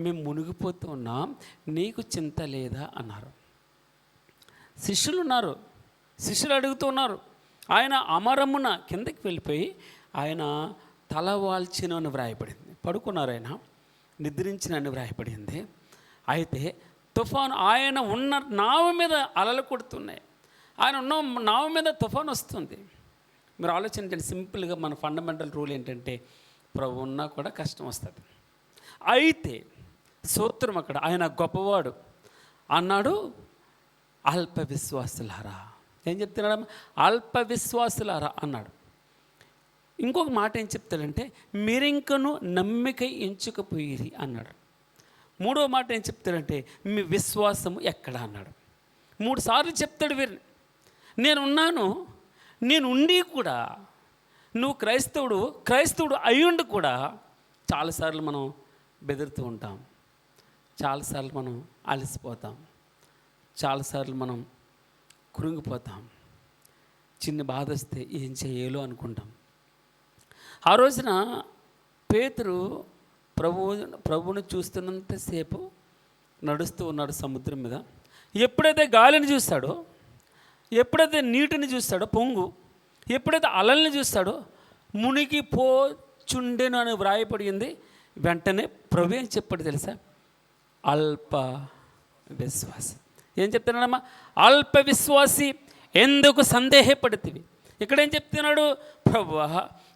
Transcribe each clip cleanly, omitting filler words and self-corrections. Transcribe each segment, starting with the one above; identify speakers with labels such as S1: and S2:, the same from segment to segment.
S1: మేము మునిగిపోతూ ఉన్నాం, నీకు చింత లేదా అన్నారు. శిష్యులు ఉన్నారు, శిష్యులు అడుగుతున్నారు. ఆయన అమరమున కిందకి వెళ్ళిపోయి ఆయన తల వాల్చిన అని వ్రాయబడింది. పడుకున్నారు, ఆయన నిద్రించిన అని వ్రాయబడింది. అయితే తుఫాను, ఆయన ఉన్న నావ మీద అలలు కొడుతున్నాయి, ఆయన ఉన్న నావ మీద తుఫాను వస్తుంది. మీరు ఆలోచించండి, సింపుల్గా మన ఫండమెంటల్ రూల్ ఏంటంటే ప్రభు ఉన్నా కూడా కష్టం వస్తుంది. అయితే సూత్రం అక్కడ, ఆయన గొప్పవాడు అన్నాడు, అల్ప విశ్వాసులారా. ఏం చెప్తున్నాడు? అల్ప విశ్వాసులారా అన్నాడు. ఇంకొక మాట ఏం చెప్తాడంటే మీరింకను నమ్మిక ఎంచుకపోయిరి అన్నాడు. మూడో మాట ఏం చెప్తాడంటే మీ విశ్వాసం ఎక్కడ అన్నాడు. 3 సార్లు చెప్తాడు వీరిని. నేనున్నాను, నేను ఉండి కూడా, నువ్వు క్రైస్తవుడు అయ్యుండి కూడా చాలాసార్లు మనం బెదురుతూ ఉంటాం, చాలాసార్లు మనం అలసిపోతాం, చాలాసార్లు మనం కృంగిపోతాం, చిన్న బాధ వస్తే ఏం చేయాలో అనుకుంటాం. ఆ రోజున పేతురు ప్రభువుని చూస్తున్నంతసేపు నడుస్తూ ఉన్నాడు సముద్రం మీద. ఎప్పుడైతే గాలిని చూస్తాడో, ఎప్పుడైతే నీటిని చూస్తాడో పొంగు, ఎప్పుడైతే అలల్ని చూస్తాడో మునిగిపోచుండెను అని వ్రాయపడింది. వెంటనే ప్రభు ఏం చెప్పాడు తెలుసా? అల్ప విశ్వాసి. ఏం చెప్తున్నాడమ్మా? అల్ప విశ్వాసి ఎందుకు సందేహపడుతుంది. ఇక్కడేం చెప్తున్నాడు? ప్రభువా,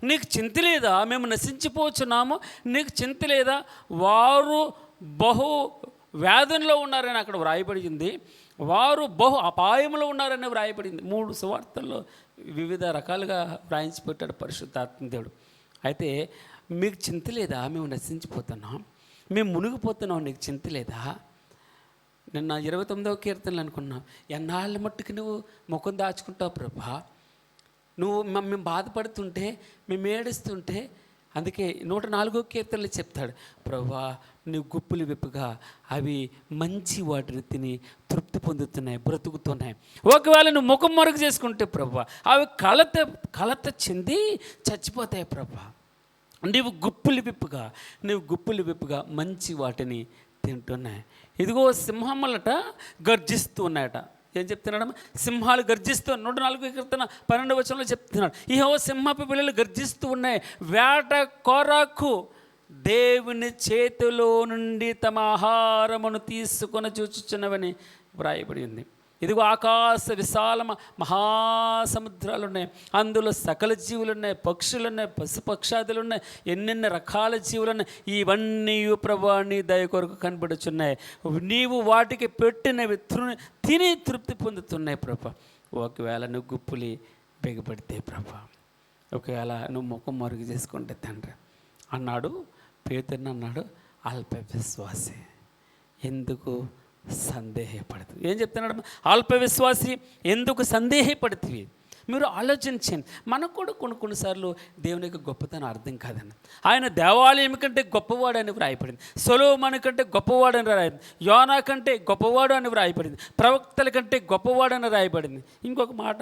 S1: నీకు చింత లేదా? మేము నశించిపోతున్నాము, నీకు చింత లేదా? వారు బహు వ్యాధుల్లో ఉన్నారని అక్కడ వ్రాయబడింది, వారు బహు అపాయంలో ఉన్నారని వ్రాయబడింది. 3 సువార్తల్లో వివిధ రకాలుగా వ్రాయించి పెట్టాడు పరిశుద్ధాత్మ దేవుడు. అయితే మీకు చింత లేదా? మేము నశించిపోతున్నాం, మేము మునిగిపోతున్నాం, నీకు చింత లేదా? నిన్న 29వ కీర్తనలు అనుకున్నాం, ఎన్నాళ్ళ మట్టుకు నువ్వు ముఖం దాచుకుంటావు ప్రభా? నువ్వు మేము బాధపడుతుంటే, మేము ఏడుస్తుంటే, అందుకే 104వ కీర్తనలు చెప్తాడు, ప్రభా నువ్వు గుప్పులు విప్పుగా అవి మంచి వాటిని తిని తృప్తి పొందుతున్నాయి, బ్రతుకుతున్నాయి. ఒకవేళ నువ్వు ముఖం మరుగు చేసుకుంటే ప్రభా అవి కలత చెంది చచ్చిపోతాయి ప్రభా. నువ్వు గుప్పులు విప్పుగా మంచి వాటిని తింటున్నాయి. ఇదిగో సింహములట గర్జిస్తూ ఉన్నాయట. ఏం చెప్తున్నాడమ్మా? సింహాలు గర్జిస్తూ, 104వ కీర్తన 12వ వచనంలో చెప్తున్నాడు, ఇహో సింహపు పిల్లలు గర్జిస్తూ ఉన్నాయి, వేట కొరకు దేవుని చేతిలో నుండి తమ ఆహారమును తీసుకొని చూచుచున్నవని వ్రాయబడి ఉంది. ఇదిగో ఆకాశ విశాల మహాసముద్రాలు ఉన్నాయి, అందులో సకల జీవులు ఉన్నాయి, పక్షులు ఉన్నాయి, పశుపక్షాదులు ఉన్నాయి, ఎన్నెన్ని రకాల జీవులు ఉన్నాయి. ఇవన్నీ ప్రభువా నీ దయ కొరకు కనబడుచున్నాయి, నీవు వాటికి పెట్టినవి తిని తృప్తి పొందుతున్నాయి ప్రభా. ఒకవేళ నువ్వు గుప్పులి బిగపడితే ప్రభా, ఒకవేళ నువ్వు ముఖం మరుగు చేసుకుంటే తండ్రి అన్నాడు. పేతురుని అన్నాడు, అల్ప విశ్వాసి ఎందుకు సందేహపడదు. ఏం చెప్తున్నాడు? అల్ప విశ్వాసి ఎందుకు సందేహపడుతుంది. మీరు ఆలోచించండి. మనకు కూడా కొన్నిసార్లు దేవుని యొక్క గొప్పతనం అర్థం కాదండి. ఆయన దేవాలయం కంటే గొప్పవాడు అని వ్రాయపడింది, సొలొమోను కంటే గొప్పవాడు అని రాయబడింది, యోనా కంటే గొప్పవాడు అని వ్రాయబడింది, ప్రవక్తల కంటే గొప్పవాడు అని రాయబడింది. ఇంకొక మాట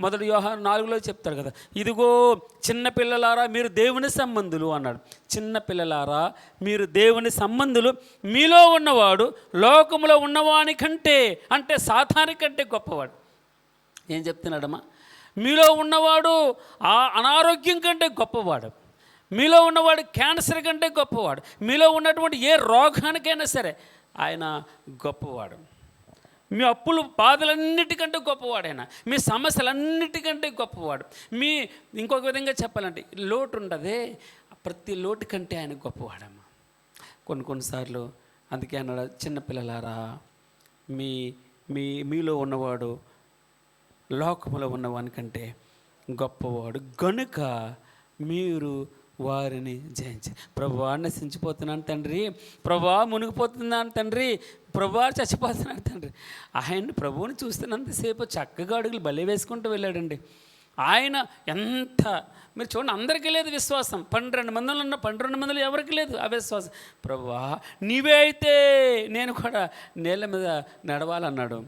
S1: 1 యోహాను 4లో చెప్తాడు కదా, ఇదిగో చిన్నపిల్లలారా మీరు దేవుని సంబంధులు అన్నాడు. చిన్నపిల్లలారా మీరు దేవుని సంబంధులు, మీలో ఉన్నవాడు లోకములో ఉన్నవాని కంటే, అంటే సాతాని కంటే గొప్పవాడు. ఏం చెప్తున్నాడమ్మా? మీలో ఉన్నవాడు ఆ అనారోగ్యం కంటే గొప్పవాడు, మీలో ఉన్నవాడు క్యాన్సర్ కంటే గొప్పవాడు, మీలో ఉన్నటువంటి ఏ రోగానికైనా సరే ఆయన గొప్పవాడు. మీ అప్పులు బాధలన్నిటికంటే గొప్పవాడైనా, మీ సమస్యలన్నిటికంటే గొప్పవాడు. ఇంకొక విధంగా చెప్పాలంటే లోటు ఉండదే, ప్రతి లోటు కంటే ఆయన గొప్పవాడమ్మా. కొన్నిసార్లు అందుకే అన్నాడు, చిన్నపిల్లలారా మీలో ఉన్నవాడు లోకములో ఉన్నవాని కంటే గొప్పవాడు గనుక మీరు వారిని జయించి. ప్రభువా నశించిపోతున్నాను తండ్రి, ప్రభువా మునిగిపోతున్నాను తండ్రి, ప్రభువా చచ్చిపోతున్నాను తండ్రి. ఆయన ప్రభువుని చూస్తున్నంతసేపు చక్కగా అడుగులు బలి వేసుకుంటూ వెళ్ళాడండి. ఆయన ఎంత, మీరు చూడండి, అందరికీ లేదు విశ్వాసం. 12 మందిలో ఉన్న 12 మందిలో ఎవరికి లేదు అవిశ్వాసం. ప్రభువా నీవే అయితే నేను కూడా నేల మీద నడవాలన్నాడు,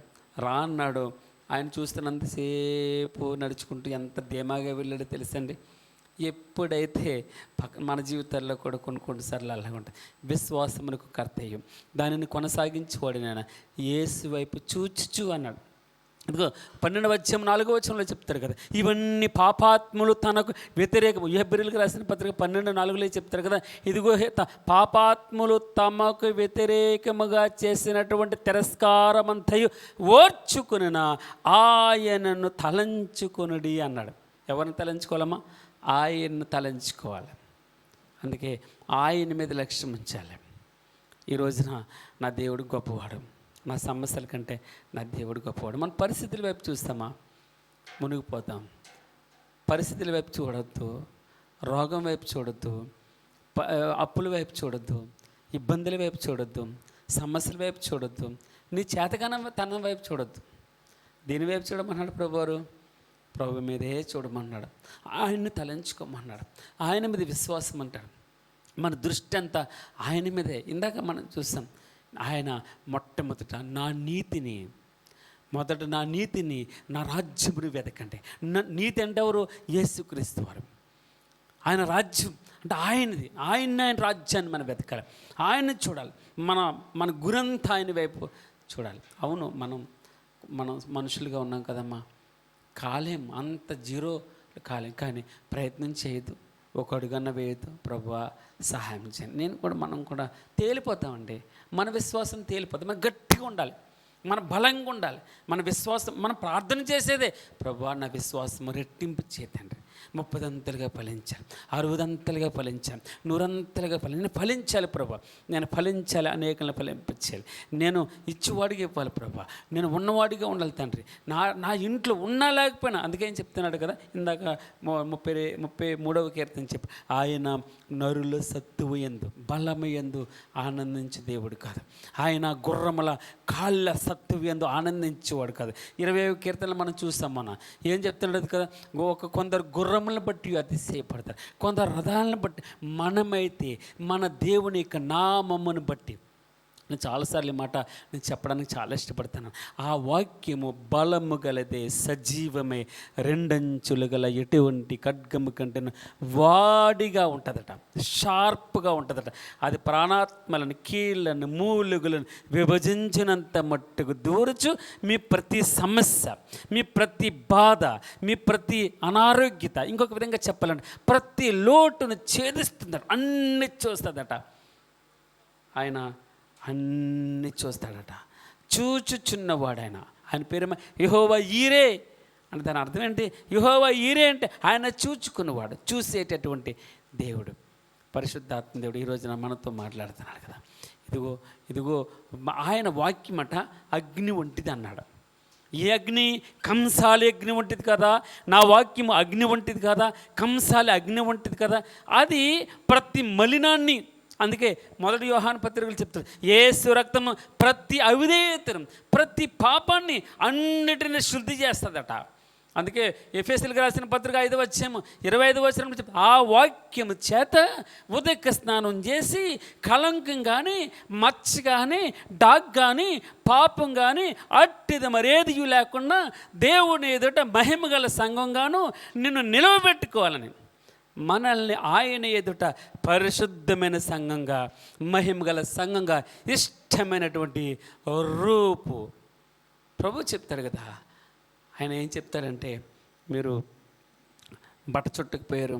S1: రా అన్నాడు. ఆయన చూస్తున్నంతసేపు నడుచుకుంటూ ఎంత ధీమాగా వెళ్ళాడో తెలుసండి. ఎప్పుడైతే మన జీవితాల్లో కూడా కొన్నిసార్లు అలాగ ఉంటుంది. విశ్వాసమునకు కర్తయ్యం, దానిని కొనసాగించేవాడు నేను యేసు వైపు చూచుచు అన్నాడు. ఇదిగో 12వ అధ్యాయం 4వ వచనంలో చెప్తారు కదా, ఇవన్నీ పాపాత్ములు తనకు వ్యతిరేకము. హెబ్రీయులకు రాసిన పత్రిక 12:4 చెప్తారు కదా, ఇదిగో పాపాత్ములు తమకు వ్యతిరేకముగా చేసినటువంటి తిరస్కారమంతయు ఓర్చుకునిన ఆయనను తలంచుకొనుడి అన్నాడు. ఎవరిని తలంచుకోవాలమ్మా? ఆయన్ను తలంచుకోవాలి. అందుకే ఆయన మీద లక్ష్యం ఉంచాలి. ఈ రోజున నా దేవుడు గొప్పవాడు, నా సమస్యల కంటే నా దేవుడు గొప్పవాడు. మన పరిస్థితుల వైపు చూస్తామా, మునిగిపోతాం. పరిస్థితుల వైపు చూడొద్దు, రోగం వైపు చూడొద్దు, అప్పుల వైపు చూడొద్దు, ఇబ్బందుల వైపు చూడొద్దు, సమస్యల వైపు చూడొద్దు, నీ చేతగానం వైపు చూడొద్దు. దీని వైపు చూడమన్నాడు ప్రభువారు? ప్రభు మీదే చూడమన్నాడు, ఆయన్ని తలంచుకోమన్నాడు, ఆయన మీద విశ్వాసం అంటాడు. మన దృష్టి అంతా ఆయన మీదే. ఇందాక మనం చూస్తాం, ఆయన మొట్టమొదట నా నీతిని నా రాజ్యమును వెతకండి. నీతి అంటే ఎవరు? యేసుక్రీస్తు వారు. ఆయన రాజ్యం అంటే ఆయనది. ఆయన రాజ్యాన్ని మనం వెతకాలి, ఆయన్ని చూడాలి. మన గురంతా ఆయన వైపు చూడాలి. అవును, మనం మనుషులుగా ఉన్నాం కదమ్మా, కాలేం, అంత జీరో కాలేం. కానీ ప్రయత్నం చేయదు, ఒక అడుగన్న వేయదు, ప్రభువా సహాయం చేయండి. మనం కూడా తేలిపోతామండి. మన విశ్వాసం తేలిపోతాం. మనం గట్టిగా ఉండాలి, మన బలంగా ఉండాలి. మన విశ్వాసం, మనం ప్రార్థన చేసేదే, ప్రభువా నా విశ్వాసం రెట్టింపు చేయండి, 30 ఫలించాలి, 60 ఫలించాలి, 100 నేను ఫలించాలి ప్రభా, నేను ఫలించాలి, అనేకలను ఫలించాలి. నేను ఇచ్చేవాడికి ఇవ్వాలి ప్రభా, నేను ఉన్నవాడిగా ఉండాలి తండ్రి. నా ఇంట్లో ఉన్నా లేకపోయినా, అందుకేం చెప్తున్నాడు కదా ఇందాక 33వ కీర్తన చెప్పి, ఆయన నరుల సత్తువు యందు బలము యందు ఆనందించే దేవుడు కాదు, ఆయన గుర్రముల కాళ్ళ సత్తువు యందు ఆనందించేవాడు కాదు. 20వ కీర్తనలు మనం చూస్తాం. మనం ఏం చెప్తున్నాడు కదా, కొందరు గుర్రములను బట్టి అతిశయపడతారు, కొందరు రథాలను బట్టి. మనమైతే మన దేవుని యొక్క నామమును బట్టి. నేను చాలాసార్లు ఈ మాట నేను చెప్పడానికి చాలా ఇష్టపడతాను. ఆ వాక్యము బలము గలదే, సజీవమే, 2 అంచులు గల ఎటువంటి ఖడ్గము కంటేను వాడిగా ఉంటుందట, షార్ప్గా ఉంటుందట. అది ప్రాణాత్మలను, కీళ్ళను, మూలుగులను విభజించినంత మట్టుకు దూరచు మీ ప్రతి సమస్య, మీ ప్రతి బాధ, మీ ప్రతి అనారోగ్యత, ఇంకొక విధంగా చెప్పాలంటే ప్రతి లోటును ఛేదిస్తుందట, అన్ని చూస్తుందట. ఆయన అన్నీ చూస్తాడట, చూచుచున్నవాడు ఆయన పేరు యెహోవా ఈరే అంటే దాని అర్థం ఏంటి? యెహోవా ఈరే అంటే ఆయన చూచుకున్నవాడు, చూసేటటువంటి దేవుడు, పరిశుద్ధాత్మ దేవుడు. ఈరోజు మనతో మాట్లాడుతున్నాడు కదా. ఇదిగో ఆయన వాక్యం అట అగ్ని వంటిది అన్నాడు. ఏ అగ్ని? కంసాలి అగ్ని వంటిది కదా. నా వాక్యము అగ్ని వంటిది కదా, కంసాలి అగ్ని వంటిది కదా. అది ప్రతి మలినాన్ని, అందుకే 1 యోహాను పత్రికలు చెప్తారు, యేసు రక్తము ప్రతి అవిధేయతను, ప్రతి పాపాన్ని, అన్నిటిని శుద్ధి చేస్తుందట. అందుకే ఎఫెసీయులకు రాసిన పత్రిక 5వ అధ్యాయం 25వ వచనంలో చెప్తారు, ఆ వాక్యము చేత ఉదక స్నానం చేసి కళంకం కానీ, మచ్చ కానీ, డాగ్ కానీ, పాపం కానీ అట్టిది మరేది లేకుండా దేవుని ఎదుట మహిమ గల సంఘంగాను నిన్ను నిలవబెట్టుకోవాలని, మనల్ని ఆయన ఎదుట పరిశుద్ధమైన సంఘంగా, మహిమగల సంఘంగా, ఇష్టమైనటువంటి రూపు ప్రభు చెప్తాడు కదా. ఆయన ఏం చెప్తారంటే, మీరు బట్ట చుట్టకపోయారు,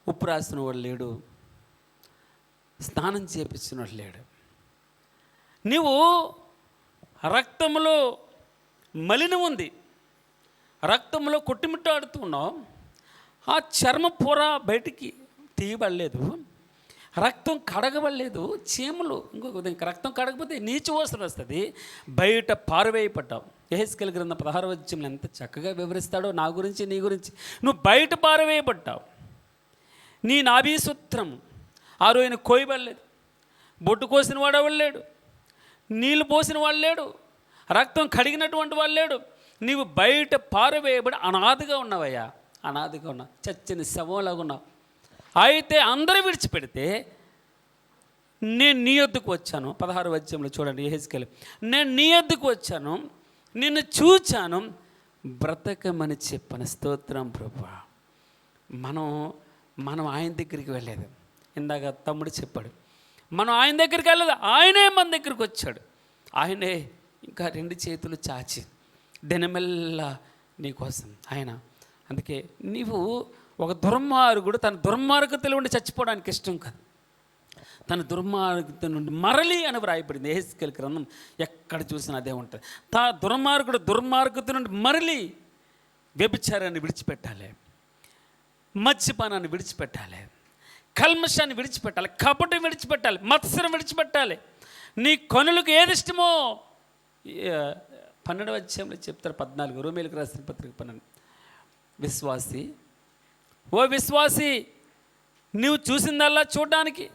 S1: ఉప్పు రాసిన వాడు లేడు, స్నానం చేపించిన వాడు లేడు, నీవు రక్తంలో మలినం ఉంది, రక్తంలో కొట్టుమిట్టాడుతున్నావు, ఆ చర్మ పొర బయటికి తీయబడలేదు, రక్తం కడగబడలేదు, చీమలు, ఇంకొక విధంగా రక్తం కడగకపోతే నీచు వాసన వస్తుంది, బయట పారవేయబడ్డావు. యెహెజ్కేలు గ్రంథం 16వ అధ్యాయంలో ఎంత చక్కగా వివరిస్తాడో నా గురించి, నీ గురించి. నువ్వు బయట పారవేయబడ్డావు, నీ నాభీసూత్రం ఆ రోజున కోయబడలేదు, బొట్టు కోసిన వాడు ఎవడు లేడు, నీళ్ళు పోసిన వాడు లేడు, రక్తం కడిగినటువంటి వాడు లేడు. నీవు బయట పారవేయబడి అనాథగా ఉన్నావయ్యా, అనాథగా ఉన్నావు, చచ్చిన శవంలాగా ఉన్నావు. అయితే అందరూ విడిచిపెడితే నేను నీ యొద్దకు వచ్చాను. 16వ అధ్యాయంలో చూడండి యెహెజ్కేలు, నేను నీ యొద్దకు వచ్చాను, నిన్ను చూచాను, బ్రతకమని చెప్పను. స్తోత్రం ప్రభువా. మనం మనం ఆయన దగ్గరికి వెళ్ళలేదు. ఇందాక తమ్ముడు చెప్పాడు, మనం ఆయన దగ్గరికి వెళ్ళలేదు, ఆయనే మన దగ్గరికి వచ్చాడు. ఆయనే ఇంకా 2 చేతులు చాచి దినమెల్లా నీకోసం ఆయన. అందుకే నీవు ఒక దుర్మార్గుడు తన దుర్మార్గతలో ఉండి చచ్చిపోవడానికి ఇష్టం కాదు, తన దుర్మార్గత నుండి మరలి అని వ్రాయబడింది యెహెజ్కేలు గ్రంథం. ఎక్కడ చూసినా అదే ఉంటుంది. దుర్మార్గుడు దుర్మార్గత నుండి మరలి వ్యభిచారాన్ని విడిచిపెట్టాలి, మద్యపానాన్ని విడిచిపెట్టాలి, కల్మషాన్ని విడిచిపెట్టాలి, కపటం విడిచిపెట్టాలి, మత్సరం విడిచిపెట్టాలి. నీ కనులకు ఏది ఇష్టమో 12వ అధ్యాయంలో చెప్తారు, 14 రోమీయులకు రాసిన పత్రిక 12. విశ్వాసి, ఓ విశ్వాసి, నీవు చూసిందల్లా చూడడానికి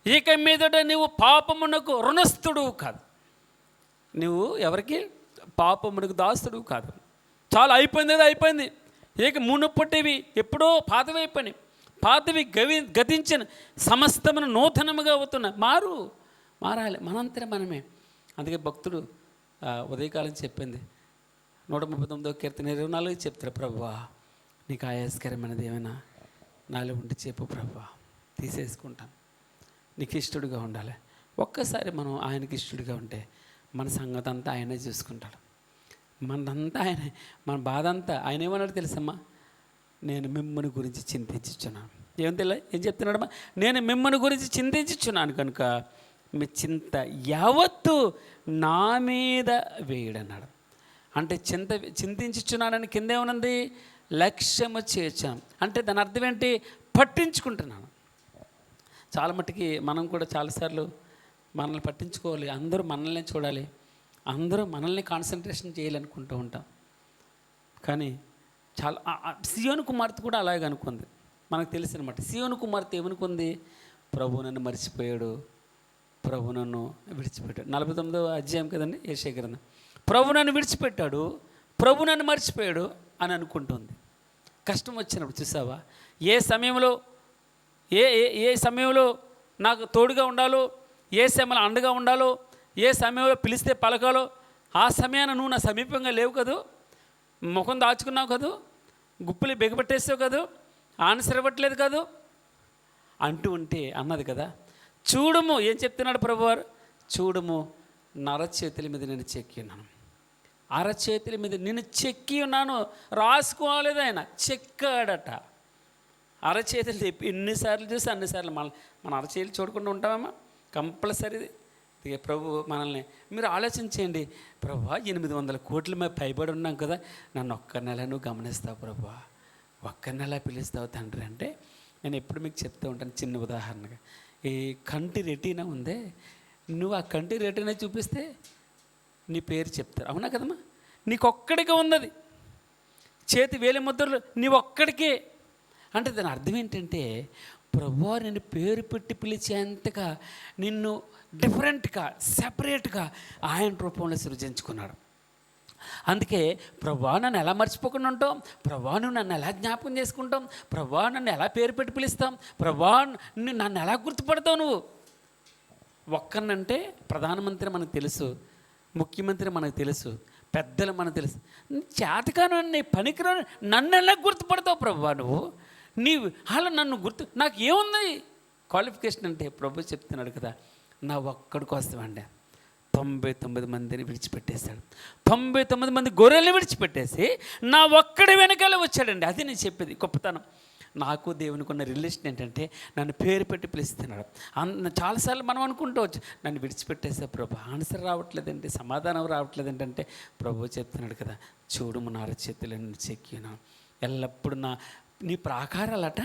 S1: ఇక మీదట నీవు పాపమునకు రుణస్థుడు కాదు. నువ్వు ఎవరికి? పాపమునకు దాసుడు కాదు. చాలా అయిపోయింది, అది అయిపోయింది. ఇక మునుపటివి ఎప్పుడో పాతవి అయిపోయినాయి, పాతవి గతించిన సమస్తమును నూతనముగా అవుతున్నాయి. మారాలి మనంతనే మనమే. అందుకే భక్తుడు ఉదయకాలం చెప్పింది 139వ కీర్తన 24 చెప్తారు, ప్రభువా నీకు ఆయాస్కరమైనది ఏమైనా నాలో ఉండి చెప్పు ప్రభువా, తీసేసుకుంటాను. నీకు ఇష్టడుగా ఉండాలి. ఒక్కసారి మనం ఆయనకి ఇష్టడుగా ఉంటే మన సంగతి అంతా ఆయనే చూసుకుంటాడు. మనదంతా ఆయనే, మన బాధ అంతా ఆయన. ఏమన్నాడు తెలుసమ్మా? నేను మిమ్మల్ని గురించి చింతించున్నాను. ఏం చెప్తున్నాడమ్మా? నేను మిమ్మల్ని గురించి చింతించున్నాను కనుక మీ చింత యావత్తు నా మీద వేయడన్నాడు. అంటే చింతించున్నానని కిందేమనుంది? లక్ష్యము చేర్చాను. అంటే దాని అర్థం ఏంటి? పట్టించుకుంటున్నాను. చాలా మట్టుకి మనం కూడా చాలాసార్లు మనల్ని పట్టించుకోవాలి, అందరూ మనల్ని చూడాలి, అందరూ మనల్ని కాన్సన్ట్రేషన్ చేయాలనుకుంటూ ఉంటాం. కానీ చాలా సియోను కుమార్తె కూడా అలాగే అనుకుంది. మనకు తెలిసినమాట. సియోను కుమార్తె ఏమనుకుంది? ప్రభు నన్ను మర్చిపోయాడు, ప్రభు నన్ను విడిచిపెట్టాడు. 49వ అధ్యాయం కదండి యెషయా గ్రంథం. ప్రభు నన్ను విడిచిపెట్టాడు, ప్రభు నన్ను మర్చిపోయాడు అని అనుకుంటుంది. కష్టం వచ్చినప్పుడు చూసావా, ఏ సమయంలో ఏ సమయంలో నాకు తోడుగా ఉండాలో, ఏ సమయంలో అండగా ఉండాలో, ఏ సమయంలో పిలిస్తే పలకాలో, ఆ సమయాన నువ్వు నా సమీపంగా లేవు కదూ, ముఖం దాచుకున్నావు కదూ, గుప్పులు బిగబెట్టేసావు కదూ, ఆన్సర్ ఇవ్వట్లేదు కదూ అంటూ ఉంటే అన్నది కదా. చూడుము, ఏం చెప్తున్నాడు ప్రభువారు? చూడుము, నరచేతుల మీద నేను చెక్కి ఉన్నాను, అరచేతుల మీద నేను చెక్కి ఉన్నాను. రాసుకోలేదు, ఆయన చెక్కాడట. అరచేతులు చెప్పి ఎన్నిసార్లు చూసి అన్నిసార్లు మన అరచేతులు చూడకుండా ఉంటామమ్మా? కంపల్సరీ. ప్రభు మనల్ని మీరు ఆలోచించేయండి. ప్రభు 800 కోట్ల మీద పైబడి ఉన్నాం కదా, నన్ను ఒక్క నెల నువ్వు గమనిస్తావు ప్రభు, ఒక్క నెల పిలుస్తావు తండ్రి అంటే. నేను ఎప్పుడు మీకు చెప్తూ ఉంటాను చిన్న ఉదాహరణగా. ఈ కంటి రెటీనా ఉందే, నువ్వు ఆ కంటి రెటీనా చూపిస్తే నీ పేరు చెప్తారు, అవునా కదమ్మా? నీకొక్కడికే ఉన్నది, చేతి వేలి ముద్రలు నీ ఒక్కడికే. అంటే దాని అర్థం ఏంటంటే ప్రభువా నిన్ను పేరు పెట్టి పిలిచేంతగా నిన్ను డిఫరెంట్గా సెపరేట్గా ఆయన రూపంలో సృజించుకున్నాడు. అందుకే ప్రభువా నన్ను ఎలా మర్చిపోకుండా ఉంటాం, ప్రభువా నువ్వు నన్ను ఎలా జ్ఞాపకం చేసుకుంటాం, ప్రభువా నన్ను ఎలా పేరు పెట్టి పిలుస్తాం, ప్రభువా నన్ను ఎలా గుర్తుపడతావు నువ్వు. ఒక్కనంటే ప్రధానమంత్రి మనకు తెలుసు, ముఖ్యమంత్రి మనకు తెలుసు, పెద్దలు మనకు తెలుసు. చేతకాను నీ పనికిరాను నన్ను ఎలా గుర్తుపడతావు ప్రభువా నువ్వు? నీవు అలా నన్ను నాకు ఏముంది క్వాలిఫికేషన్ అంటే ప్రభు చెప్తున్నాడు కదా, నా ఒక్కడి కోసం అండి 99 మందిని విడిచిపెట్టేశాడు. 99 మంది గొర్రెల్ని విడిచిపెట్టేసి నా ఒక్కడి వెనకాల వచ్చాడండి. అది నేను చెప్పేది గొప్పతనం. నాకు దేవునికి ఉన్న రిలేషన్ ఏంటంటే నన్ను పేరు పెట్టి పిలుస్తున్నాడు. చాలాసార్లు మనం అనుకుంటూ వచ్చు, నన్ను విడిచిపెట్టేసా ప్రభు, ఆన్సర్ రావట్లేదంటే, సమాధానం రావట్లేదంటే ప్రభు చెప్తున్నాడు కదా, చూడుము నా అరచేతులను చెక్కినా ఎల్లప్పుడూ నీ ప్రాకారాలట.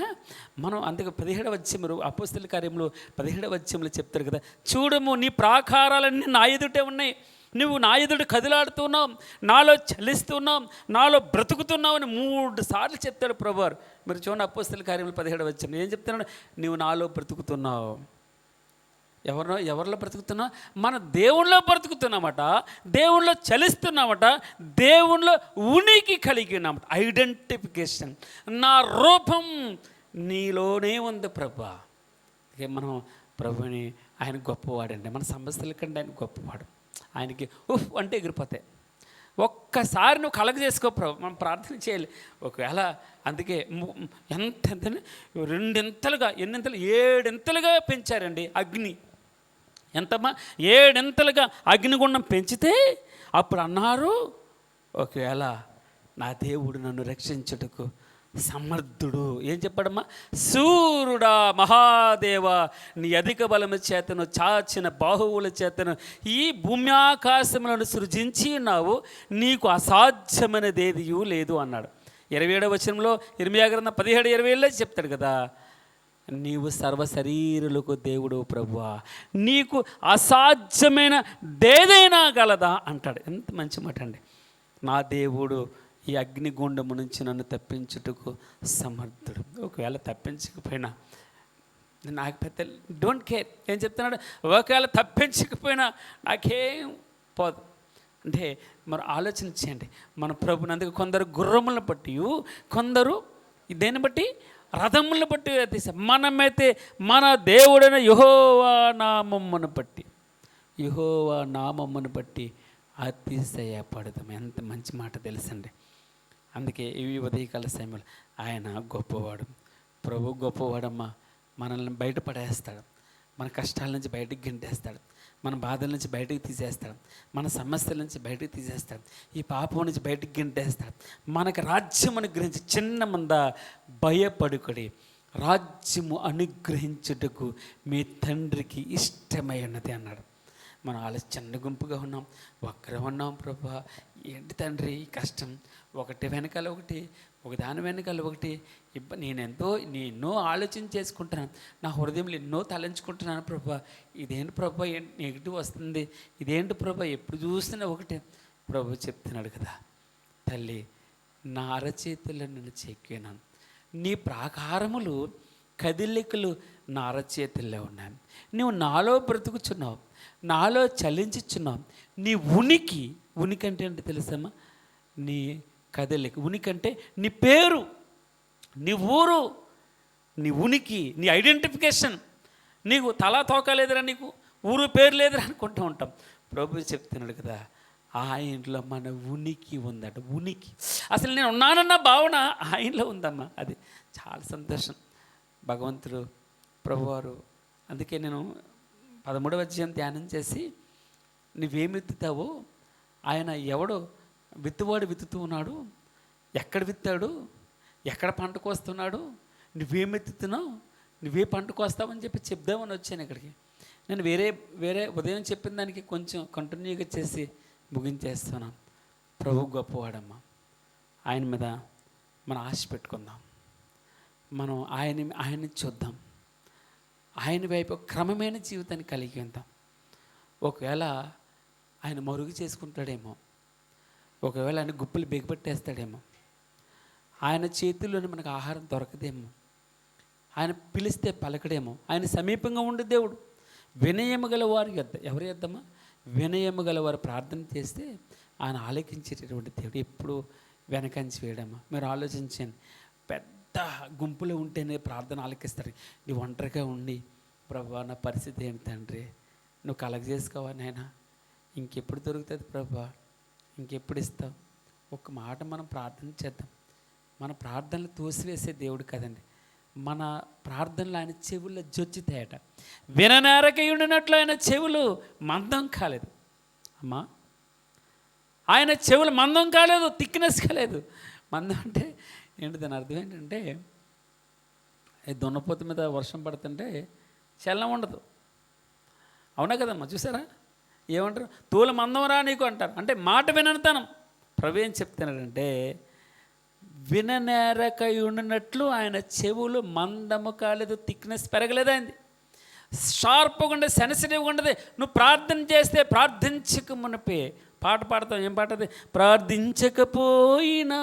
S1: మనం అందుకే 17వ అధ్యాయంలో అపోస్తలుల కార్యములు 17వ అధ్యాయంలో చెప్తారు కదా, చూడము నీ ప్రాకారాలన్నీ నా ఎదుటే ఉన్నాయి, నువ్వు నా ఎదుట కదిలాడుతున్నావు, నాలో చలిస్తున్నావు, నాలో బ్రతుకుతున్నావు అని 3 సార్లు చెప్తాడు ప్రభువారు. మీరు చూడండి అపోస్తలుల కార్యములు 17వ అధ్యాయం ఏం చెప్తున్నాడు? నువ్వు నాలో బ్రతుకుతున్నావు. ఎవరిలో బ్రతుకుతున్నావు? మన దేవుళ్ళో బ్రతుకుతున్నామట, దేవుళ్ళో చలిస్తున్నామట, దేవుళ్ళో ఉనికి కలిగి ఉన్నామట. ఐడెంటిఫికేషన్, నా రూపం నీలోనే ఉంది ప్రభా. మనం ప్రభుని ఆయన గొప్పవాడండి, మన సమస్యల కంటే ఆయన గొప్పవాడు. ఆయనకి ఉఫ్ అంటే ఎగిరిపోతాయి, ఒక్కసారి నువ్వు కలగ చేసుకో ప్రభు, మనం ప్రార్థన చేయాలి. ఒకవేళ అందుకే ఎంత రెండింతలుగా, ఎన్నింతలు, 7 పెంచారండి అగ్ని. ఎంతమ్మా? 7 అగ్నిగుండం పెంచితే అప్పుడు అన్నారు, ఒకవేళ నా దేవుడు నన్ను రక్షించుటకు సమర్థుడు. ఏం చెప్పాడమ్మా? సూర్యుడా మహాదేవ, నీ అధిక బలము చేతను, చాచిన బాహువుల చేతను ఈ భూమ్యాకాశములను సృజించి ఉన్నావు, నీకు అసాధ్యమైనదేదియూ లేదు అన్నాడు. 27వ వచనంలో ఇర్మియా గ్రంథం 17:20 చెప్తాడు కదా, నీవు సర్వశరీరులకు దేవుడు ప్రభువా, నీకు అసాధ్యమైన దేదైనా గలదా అంటాడు. ఎంత మంచి మాట అండి. నా దేవుడు ఈ అగ్నిగుండము నుంచి నన్ను తప్పించుటకు సమర్థుడు. ఒకవేళ తప్పించకపోయినా నాకు పెద్ద డోంట్ కేర్. ఏం చెప్తున్నాడు? ఒకవేళ తప్పించకపోయినా నాకేం పోదు అంటే మరి ఆలోచన చేయండి. మన ప్రభుని అందుకు కొందరు గుర్రములను బట్టి, కొందరు దేన్ని బట్టి, రథములను బట్టి తీసాం. మనమైతే మన దేవుడైన యెహోవా నామమును బట్టి, యెహోవా నామమును బట్టి అతిశయపడదాం. ఎంత మంచి మాట తెలుసండి. అందుకే ఇవి ఉదయకాల సమయంలో ఆయన గొప్పవాడు, ప్రభు గొప్పవాడమ్మా. మనల్ని బయటపడేస్తాడు, మన కష్టాల నుంచి బయటకు గెంటేస్తాడు, మన బాధల నుంచి బయటకు తీసేస్తాడు, మన సమస్యల నుంచి బయటకు తీసేస్తాడు, ఈ పాపం నుంచి బయటకు గెంటేస్తాడు. మనకు రాజ్యం అనుగ్రహించి, చిన్న మంద భయపడుకుడి, రాజ్యము అనుగ్రహించుటకు మీ తండ్రికి ఇష్టమై ఉన్నది అన్నాడు. మనం చిన్న గుంపుగా ఉన్నాం, ఒక్కరే ఉన్నాం. ప్రభా ఏంటి తండ్రి ఈ కష్టం, ఒకటి వెనకాల ఒకటి, ఒకదాని వెనకాల ఒకటి, నేను ఎన్నో ఆలోచన చేసుకుంటున్నాను, నా హృదయంలో ఎన్నో తలంచుకుంటున్నాను. ప్రభా ఇదేంటి ప్రభా, నెగిటివ్ వస్తుంది, ఇదేంటి ప్రభా, ఎప్పుడు చూస్తున్నా ఒకటే. ప్రభు చెప్తున్నాడు కదా, తల్లి నా అరచేతుల్లో నేను చెక్కినాను, నీ ప్రాకారములు కదిలికలు నా అరచేతుల్లో ఉన్నాను, నువ్వు నాలో బ్రతుకుచున్నావు, నాలో చలించుచున్నావు. నీ ఉనికి అంటే ఏంటి తెలుసమ్మా? నీ కదలిక. ఉనికి అంటే నీ పేరు, నీ ఊరు, నీ ఉనికి, నీ ఐడెంటిఫికేషన్. నీకు తలా తోక లేదురా, నీకు ఊరు పేరు లేదురా అనుకుంటూ ఉంటాం. ప్రభు చెప్తున్నాడు కదా, ఆయనలో మన ఉనికి ఉందట. ఉనికి అసలు నేను ఉన్నానన్న భావన ఆయనలో ఉందమ్మా. అది చాలా సంతోషం. భగవంతుడు ప్రభువారు అందుకే నేను 13వ అధ్యాయం ధ్యానం చేసి, నువ్వేమి విత్తుతావో ఆయన ఎవడో విత్తువాడు విత్తుతూ ఉన్నాడు, ఎక్కడ విత్తాడు, ఎక్కడ పంటకు వస్తున్నాడు, నువ్వేమి విత్తుతున్నావు, నువ్వే పంటకు వస్తావని చెప్పి చెప్దామని వచ్చాను ఇక్కడికి. నేను వేరే ఉదయం చెప్పిన దానికి కొంచెం కంటిన్యూగా చేసి ముగించేస్తున్నాను. ప్రభు గొప్పవాడమ్మా. ఆయన మీద మనం ఆశ పెట్టుకుందాం, మనం ఆయన్ని చూద్దాం, ఆయన వైపు క్రమమైన జీవితాన్ని కలిగి ఉందాం. ఒకవేళ ఆయన మరుగు చేసుకుంటాడేమో, ఒకవేళ ఆయన గుప్పలు బిగపట్టేస్తాడేమో, ఆయన చేతుల్లోనే మనకు ఆహారం దొరకదేమో, ఆయన పిలిస్తే పలకడేమో. ఆయన సమీపంగా ఉండే దేవుడు. వినయము గల వారి యొద్ద, ఎవరి యొద్దమ్మా? వినయము గల వారు ప్రార్థన చేస్తే ఆయన ఆలకించేటటువంటి దేవుడు. ఎప్పుడు వెనకంచి వేయడమ్మా. మీరు ఆలోచించండి, పెద్ద గుంపులో ఉంటేనే ప్రార్థన ఆలకిస్తారు. నీ ఒంటరిగా ఉండి, ప్రభా నా పరిస్థితి ఏంటి తండ్రి, నువ్వు కలగ చేసుకోవా నాయనా, ఇంకెప్పుడు దొరుకుతుంది ప్రభా, ఇంకెప్పుడు ఇస్తావు? ఒక మాట మనం ప్రార్థన చేద్దాం. మన ప్రార్థనలు తోసివేసే దేవుడు కదండి. మన ప్రార్థనలు ఆయన చెవుల్లో జొచ్చుతాయట. విననేరకై ఉండినట్లు ఆయన చెవులు మందం కాలేదు అమ్మా. ఆయన చెవులు మందం కాలేదు, థిక్నెస్ కాలేదు. మందం అంటే ఏంటి, దాని అర్థం ఏంటంటే, దున్నపోతు మీద వర్షం పడుతుంటే చలనం ఉండదు. అవునా కదమ్మా? చూసారా? ఏమంటారు? తూల మందం రా నీకు అంటారు. అంటే మాట విననితనం. ప్రభు ఏం చెప్తున్నాడంటే, విననేరకై ఉండినట్లు ఆయన చెవులు మందము కాలేదు, థిక్నెస్ పెరగలేదు. అయింది షార్ప్గా ఉండదు, సెన్సిటివ్గా ఉండదు. నువ్వు ప్రార్థన చేస్తే ప్రార్థించక మునిపే పాట పాడతావు. ఏం పాట అది? ప్రార్థించకపోయినా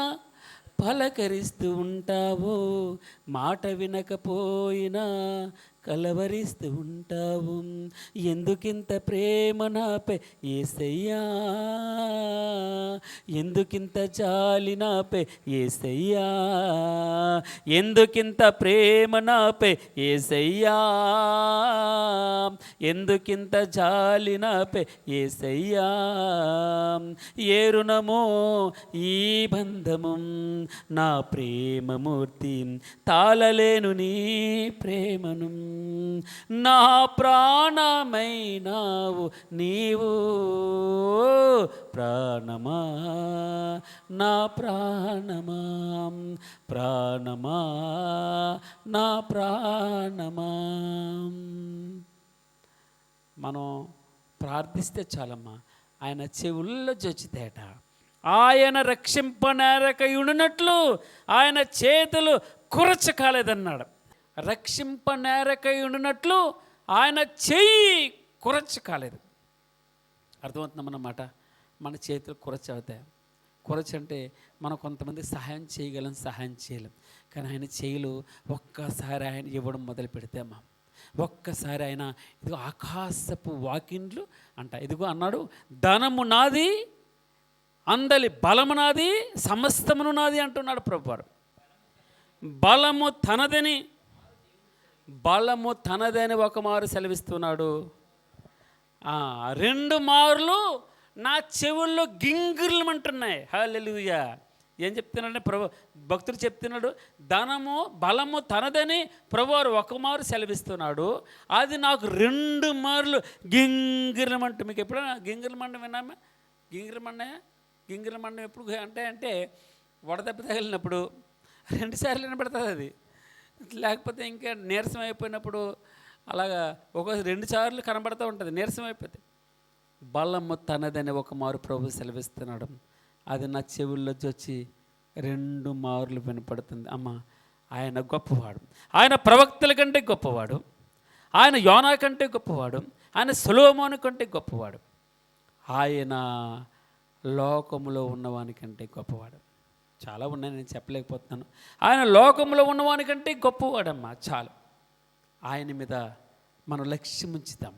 S1: పలకరిస్తూ ఉంటావు, మాట వినకపోయినా కలవరిస్తూ ఉంటావు. ఎందుకింత ప్రేమ నాపై యేసయ్యా, ఎందుకింత జాలి నాపై యేసయ్యా, ఎందుకింత ప్రేమ నాపై యేసయ్యా, ఎందుకింత జాలి నాపై యేసయ్యా. ఏ రుణమో ఈ బంధము నా ప్రేమమూర్తి, తాళలేను నీ ప్రేమను. నా ప్రాణమైనావు నీవు, ప్రాణమా నా ప్రాణమా, ప్రాణమా నా ప్రాణమా. మనం ప్రార్థిస్తే చాలమ్మా, ఆయన చెవుల్లో జొచ్చితేట. ఆయన రక్షింపనేరకయుడినట్లు ఆయన చేతులు కురచకాలేదన్నాడు. రక్షింపనేరకయుడినట్లు ఆయన చెయ్యి కురచకాలేదు. అర్థమవుతుందన్నమాట. మన చేతులు కురచవుతాయి. కురచంటే మనం కొంతమంది సహాయం చేయగలం, సహాయం చేయలేం. కానీ ఆయన చేయులు ఒక్కసారి ఆయన ఇవ్వడం మొదలు పెడితేమా, ఒక్కసారి ఆయన ఇదిగో ఆకాశపు వాకిండ్లు అంట, ఇదిగో అన్నాడు, ధనము నాది, అందలి బలము నాది, సమస్తమును నాది అంటున్నాడు ప్రభువారు. బలము తనదని ఒక మారు సెలవిస్తున్నాడు. 2 మార్లు నా చెవుల్లో గింగిర్లమంటున్నాయి. హల్లెలూయా. ఏం చెప్తున్నాడంటే భక్తుడు చెప్తున్నాడు, బలము తనదని ప్రభువారు ఒక మారు సెలవిస్తున్నాడు, అది నాకు 2 మార్లు గింగిర్లమంట. మీకు ఎప్పుడైనా గింగిర్లమండం విన్నామా? గింగిర్లమండం ఎప్పుడు అంటే వడదెబ్బ తగిలినప్పుడు 2 సార్లు వినపడుతుంది అది. లేకపోతే ఇంకా నీరసం అయిపోయినప్పుడు అలాగా ఒక 2 సార్లు కనబడుతూ ఉంటుంది, నీరసం అయిపోతే. బలము తనదని ఒక మారు ప్రభు సెలవిస్తున్నాడు, అది నా చెవుల్లో వచ్చి 2 మార్లు వినపడుతుంది. అమ్మ, ఆయన గొప్పవాడు. ఆయన ప్రవక్తల కంటే గొప్పవాడు, ఆయన యోనా కంటే గొప్పవాడు, ఆయన సొలొమోను కంటే గొప్పవాడు, ఆయన లోకములో ఉన్నవానికంటే గొప్పవాడు. చాలా ఉన్నాయి, నేను చెప్పలేకపోతున్నాను. ఆయన లోకంలో ఉన్నవానికంటే గొప్పవాడమ్మా. చాలు, ఆయన మీద మనం లక్ష్యం ఉంచుతాం.